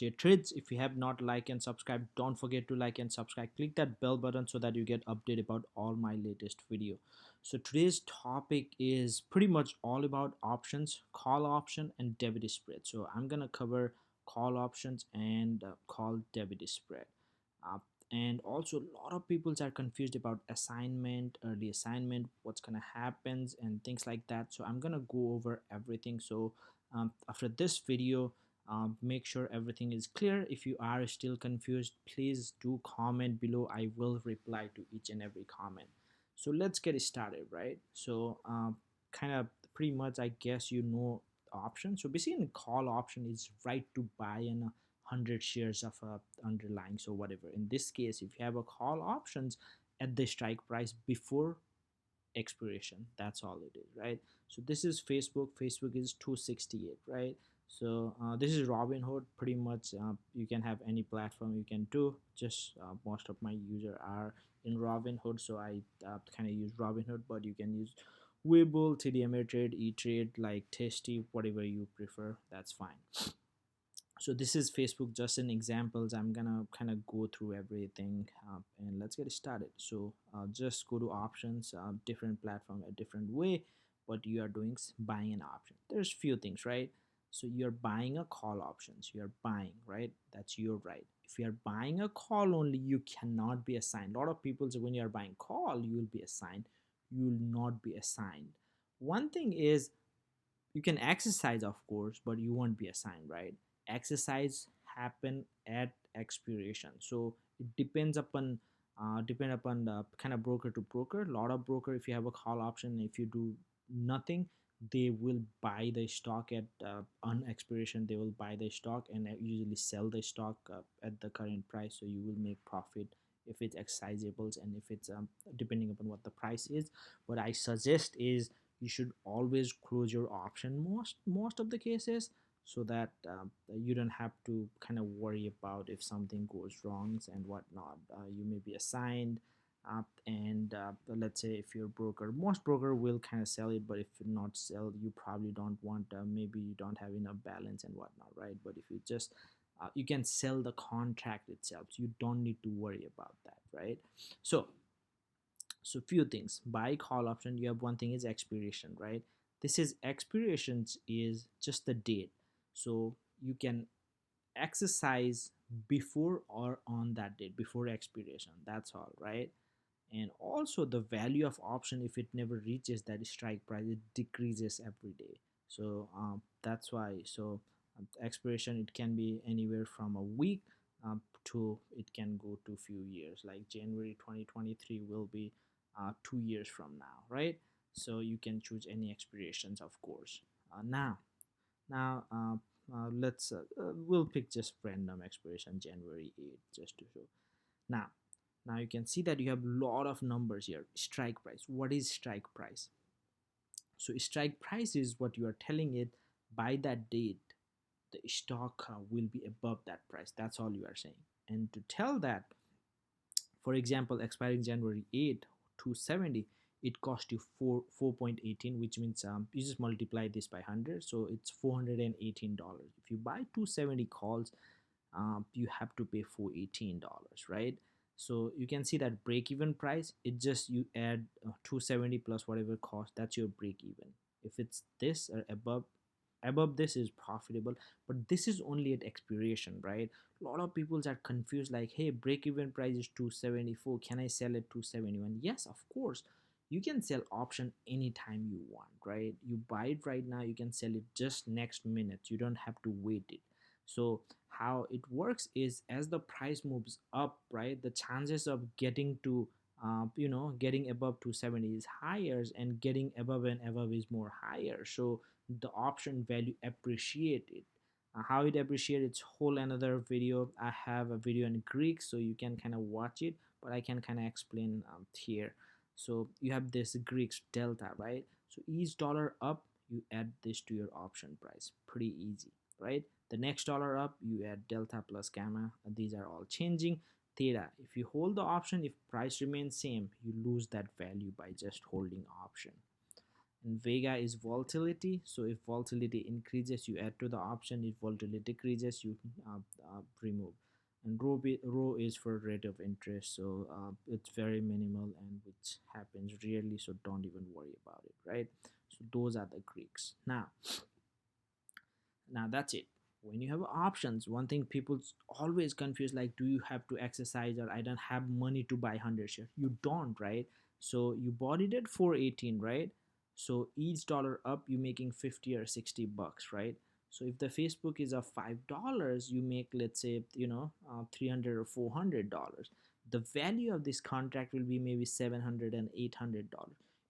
your trades. If you have not like and subscribe, don't forget to like and subscribe. Click that bell button so that you get updated about all my latest video. So today's topic is pretty much all about options, call option and debit spread. So I'm gonna cover call options and call debit spread. uh, and also a lot of people are confused about assignment, early assignment, what's gonna happen and things like that. So I'm gonna go over everything. So after this video, make sure everything is clear. If you are still confused, please do comment below. I will reply to each and every comment. So let's get started, right? So kind of pretty much, I guess you know option. So basically, call option is right to buy in 100 shares of a underlying, so whatever. In this case, if you have a call options at the strike price before expiration, that's all it is, right? So this is Facebook is 268, right? So this is Robinhood. Pretty much you can have any platform you can do. Just most of my user are in Robinhood, so I kind of use Robinhood, but you can use Webull, TD Ameritrade, E-Trade, like Tasty, whatever you prefer, that's fine. So this is Facebook, just in examples. I'm gonna kind of go through everything, and let's get started. So just go to options, different platform a different way. What you are doing is buying an option. There's few things, right? So you're buying a call options, you're buying, right? That's your right. If you're buying a call only, you cannot be assigned. A lot of people say when you're buying call you will be assigned. You will not be assigned. One thing is, you can exercise of course, but you won't be assigned, right? Exercise happen at expiration. So it depend upon the kind of broker to broker. A lot of broker, if you have a call option, if you do nothing, they will buy the stock at on expiration. They will buy the stock and usually sell the stock at the current price, so you will make profit if it's exercisables and if it's depending upon what the price is. What I suggest is you should always close your option most of the cases, so that you don't have to kind of worry about if something goes wrong and whatnot. You may be assigned, and let's say if you're broker, most broker will kind of sell it, but if you not sell, you probably don't want, maybe you don't have enough balance and whatnot, right? But if you just you can sell the contract itself, so you don't need to worry about that, right? So few things. Buy call option, you have one thing is expiration, right? This is expirations is just the date. So you can exercise before or on that date, before expiration, that's all, right? And also the value of option, if it never reaches that strike price, it decreases every day. So that's why. So expiration, it can be anywhere from a week to it can go to few years, like January 2023 will be 2 years from now, right? So you can choose any expirations, of course. Now let's we'll pick just random expiration January 8th, just to show. Now now you can see that you have a lot of numbers here. Strike price, what is strike price? So strike price is what you are telling it, by that date the stock will be above that price. That's all you are saying. And to tell that, for example, expiring January 8 270, it cost you 4.18, which means you just multiply this by 100, so it's $418. If you buy 270 calls, you have to pay $418, right? So you can see that break even price, it just you add 270 plus whatever cost, that's your break even. If it's this or above this is profitable, but this is only at expiration, right? A lot of people are confused, like, hey, break even price is 274, can I sell at 271? Yes, of course, you can sell option anytime you want, right? You buy it right now, you can sell it just next minute, you don't have to wait it. So how it works is, as the price moves up, right, the chances of getting to getting above 270 is higher, and getting above and above is more higher. So the option value appreciated. How it appreciates, it's whole another video. I have a video in Greek, so you can kind of watch it, but I can kind of explain here. So you have this Greek delta, right? So each dollar up, you add this to your option price. Pretty easy, right? The next dollar up, you add delta plus gamma. These are all changing. Theta, if you hold the option, if price remains same, you lose that value by just holding option. And vega is volatility. So if volatility increases, you add to the option. If volatility decreases, you remove. And rho is for rate of interest. So it's very minimal and which happens rarely, so don't even worry about it, right? So those are the Greeks. Now that's it. When you have options, one thing people always confuse, like, do you have to exercise, or I don't have money to buy 100 shares? You don't, right? So you bought it at 418, right? So each dollar up, you making 50 or 60 bucks, right? So if the Facebook is of $5, you make, let's say, 300 or $400. The value of this contract will be maybe 700 and $800.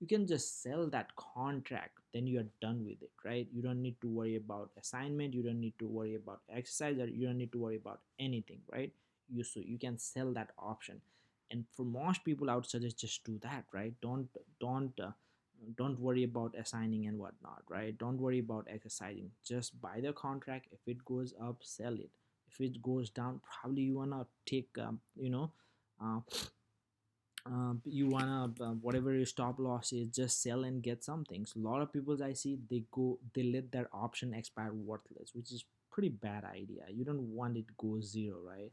You can just sell that contract, then you are done with it, right? You don't need to worry about assignment, you don't need to worry about exercise, or you don't need to worry about anything, right? You can sell that option. And for most people, I would suggest just do that, right? Don't worry about assigning and whatnot, right? Don't worry about exercising, just buy the contract. If it goes up, sell it. If it goes down, probably you want to take uh, you wanna whatever your stop loss is, just sell and get something. So a lot of people I see, they let their option expire worthless, which is pretty bad idea. You don't want it to go zero, right?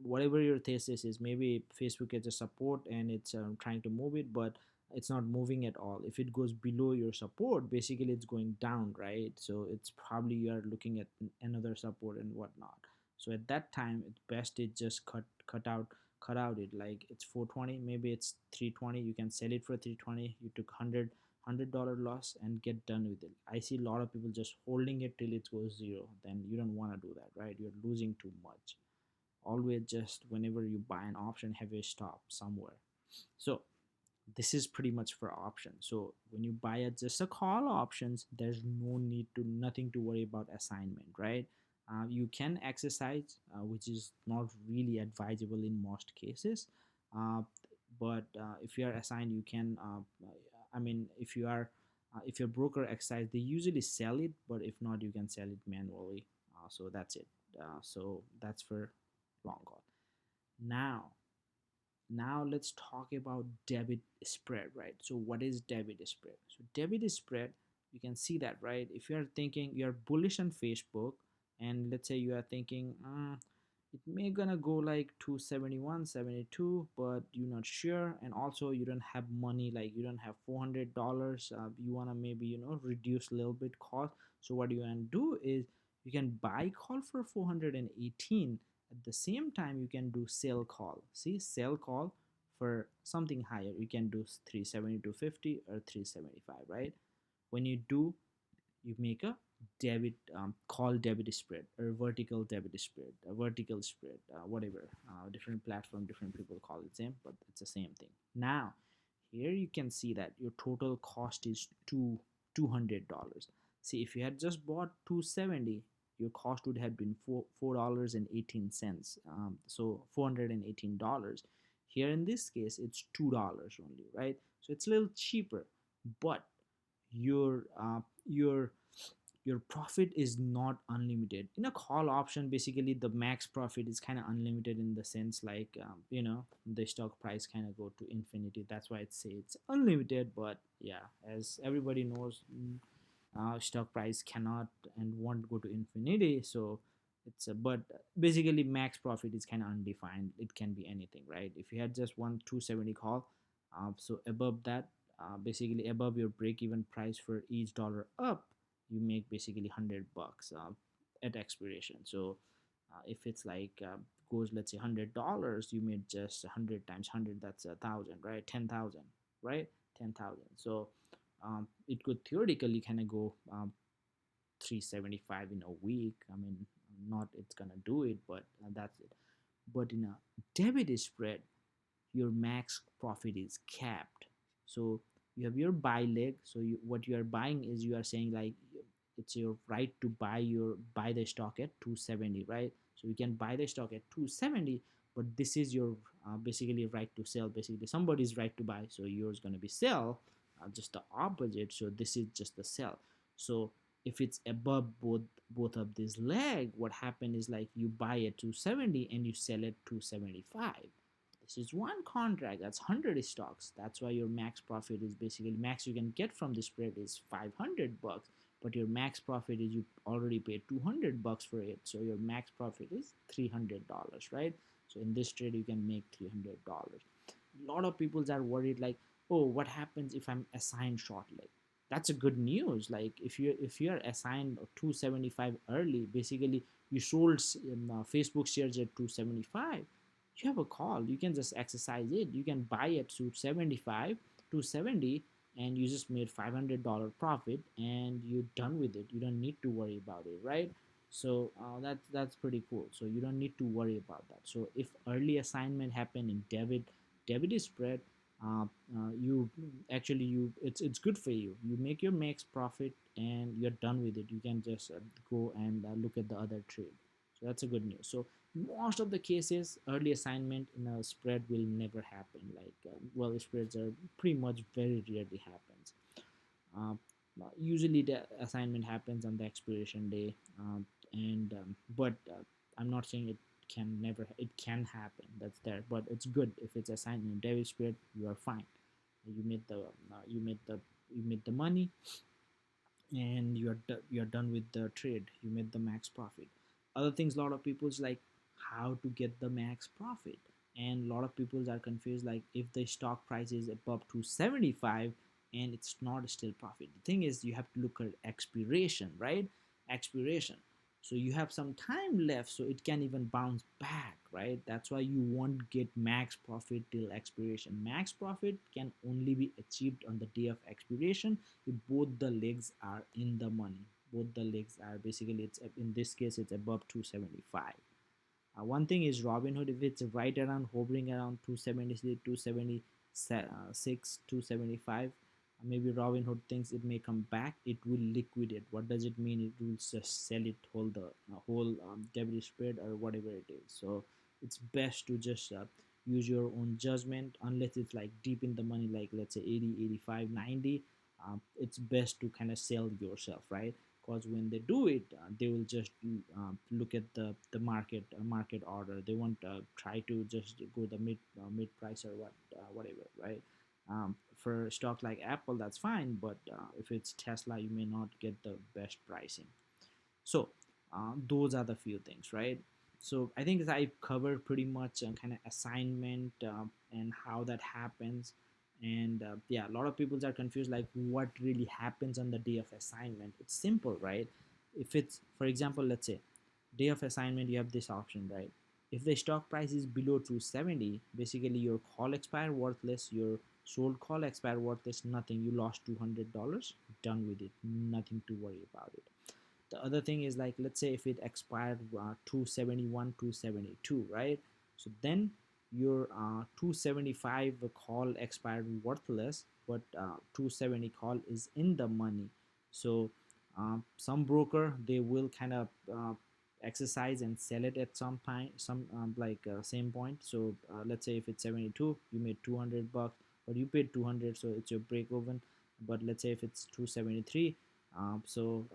Whatever your thesis is, maybe Facebook gets a support and it's trying to move it, but it's not moving at all. If it goes below your support, basically it's going down, right? So it's probably you are looking at another support and whatnot. So at that time, it's best it just cut out it, like it's 420, maybe it's 320, you can sell it for 320. You took $100 loss and get done with it. I see a lot of people just holding it till it goes zero. Then you don't want to do that, right? You're losing too much. Always just whenever you buy an option, have a stop somewhere. So this is pretty much for options. So when you buy it just a call options, there's nothing to worry about assignment, right? You can exercise, which is not really advisable in most cases. uh, but if you are assigned, you can I mean, if your broker exercise, they usually sell it, but if not, you can sell it manually. So that's it. So that's for long call. Now now let's talk about debit spread, right? So what is debit spread? So debit spread, you can see that, right? If you are thinking you're bullish on Facebook, and let's say you are thinking, it may gonna go like 271, 72, but you're not sure, and also you don't have money, like you don't have $400. You want to maybe reduce a little bit cost. So what you can do is you can buy call for 418. At the same time, you can do sell call. See, sell call for something higher, you can do 370 to 50 or 375, right? When you do, you make a debit call debit spread, or vertical debit spread, a vertical spread, whatever. Different platform, different people call it same, but it's the same thing. Now here you can see that your total cost is $200. See, if you had just bought 270, your cost would have been $4.18. So $418. Here in this case, it's $2 only, right? So it's a little cheaper, but your your profit is not unlimited. In a call option, basically the max profit is kind of unlimited, in the sense like the stock price kind of go to infinity. That's why it's unlimited. But yeah, as everybody knows, stock price cannot and won't go to infinity. So it's a, but basically max profit is kind of undefined. It can be anything, right? If you had just one 270 call, so above that, basically above your break even price for each dollar up, you make basically 100 bucks at expiration. So if it's like goes, let's say $100, you made just 100 times 100, that's 1,000, right? 10,000, right? 10,000. So it could theoretically kind of go 375 in a week. I mean, not it's gonna do it, but that's it. But in a debit spread, your max profit is capped. So you have your buy leg. So what you are buying is, you are saying like, it's your right to buy the stock at 270, right? So you can buy the stock at 270, but this is your basically right to sell. Basically somebody's right to buy, so yours going to be sell, just the opposite. So this is just the sell. So if it's above both of these leg, what happened is, like, you buy at 270 and you sell at 275. This is one contract. That's 100 stocks. That's why your max profit is basically max you can get from this spread is 500 bucks. But your max profit is you already paid 200 bucks for it. So your max profit is $300, right? So in this trade, you can make $300. A lot of people are worried like, oh, what happens if I'm assigned short leg? That's a good news. Like if you're assigned 275 early, basically you sold Facebook shares at 275, you have a call. You can just exercise it. You can buy at 275 270, and you just made $500 profit and you're done with it. You don't need to worry about it, right? So that's pretty cool. So you don't need to worry about that. So if early assignment happen in debit is spread, uh, you actually you it's good for you. You make your max profit and you're done with it. You can just go and look at the other trade. So that's a good news. So most of the cases, early assignment in a spread will never happen. Like well, spreads are pretty much very rarely happens. uh, Usually the assignment happens on the expiration day, and but I'm not saying it can happen. That's there, but it's good if it's assigned in debit spread. You are fine. You made the you made the money, and you're done with the trade. You made the max profit. Other things, a lot of people's like how to get the max profit, and a lot of people are confused like if the stock price is above 275 and it's not still profit. The thing is you have to look at expiration, right? Expiration. So you have some time left, so it can even bounce back, right? That's why you won't get max profit till expiration. Max profit can only be achieved on the day of expiration if both the legs are in the money. Both the legs are basically, it's in this case it's above 275. One thing is Robinhood, if it's right around hovering around 276, 276, 275, maybe Robinhood thinks it may come back, it will liquidate. What does it mean? It will just sell it whole debit spread or whatever it is. So it's best to just use your own judgment unless it's like deep in the money, like let's say 80, 85, 90. It's best to kind of sell yourself, right? Because when they do it, they will just look at the market order. They won't try to just go the mid price or whatever, right? For a stock like Apple, that's fine, but if it's Tesla, you may not get the best pricing. So those are the few things, right? So I think that I covered pretty much kind of assignment and how that happens. And yeah, a lot of people are confused like what really happens on the day of assignment. It's simple, right? If it's, for example, let's say day of assignment, you have this option, right? If the stock price is below 270, basically your call expire worthless, your sold call expire worthless, nothing. You lost $200, done with it, nothing to worry about it. The other thing is like let's say if it expired 271, 272, right? So then your 275 call expired worthless, but 270 call is in the money. So some broker, they will kind of exercise and sell it at some time, some same point. So let's say if it's 72, you made 200 bucks, but you paid 200, so it's your break even. But let's say if it's 273, so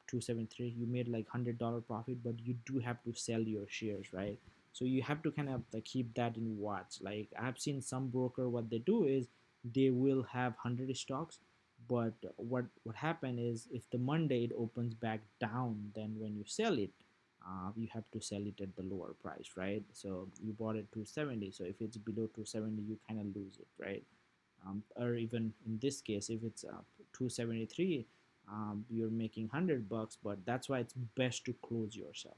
273, you made like $100 profit, but you do have to sell your shares, right? So you have to kind of keep that in watch. Like I've seen some broker, what they do is they will have 100 stocks, but what happened is if the Monday it opens back down, then when you sell it, you have to sell it at the lower price, right? So you bought it 270, so if it's below 270, you kind of lose it, right? Or even in this case, if it's 273, you're making 100 bucks, but that's why it's best to close yourself.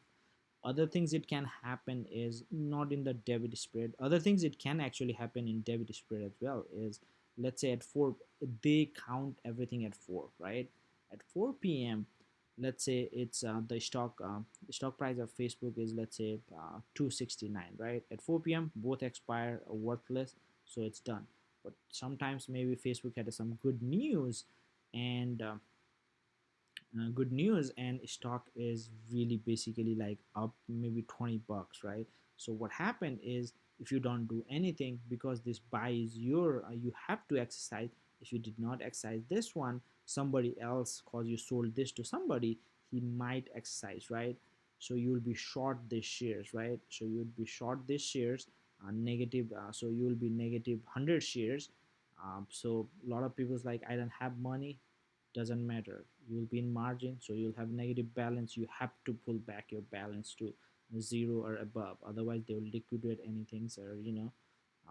Other things it can happen is not in the debit spread. Other things it can actually happen in debit spread as well is, let's say at 4, they count everything at 4, right? At 4 p.m., let's say it's the stock price of Facebook is, let's say 269, right? At 4 p.m. both expire worthless, so it's done. But sometimes maybe Facebook had some and good news, and stock is really basically like up maybe 20 bucks, right? So what happened is if you don't do anything, because this buy is your you have to exercise. If you did not exercise this one, somebody else, cause you sold this to somebody, he might exercise, right? So you'll be short these shares, right? So you'll be short these shares, negative, so you will be negative 100 shares. So a lot of people's like, I don't have money. Doesn't matter, you'll be in margin, so you'll have negative balance. You have to pull back your balance to zero or above, otherwise they will liquidate anything, or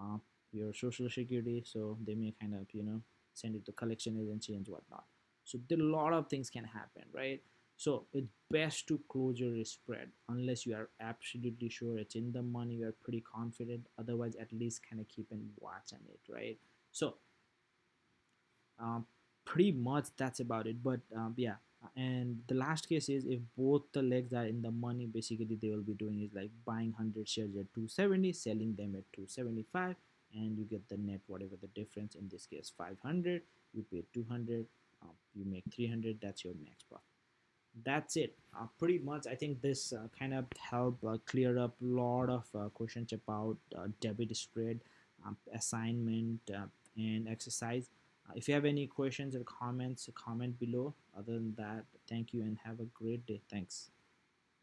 uh, your social security, so they may kind of send it to collection agency and whatnot. So there, a lot of things can happen, right? So it's best to close your spread unless you are absolutely sure it's in the money, you are pretty confident. Otherwise, at least kind of keep and watch on it, right? So um, pretty much that's about it. But yeah, and the last case is if both the legs are in the money, basically they will be doing is like buying 100 shares at 270, selling them at 275, and you get the net, whatever the difference. In this case 500, you pay 200, you make 300, that's your max profit. That's it. Pretty much I think this kind of help clear up a lot of questions about debit spread, assignment, and exercise. If you have any questions or comments, comment below. Other than that, thank you and have a great day. Thanks.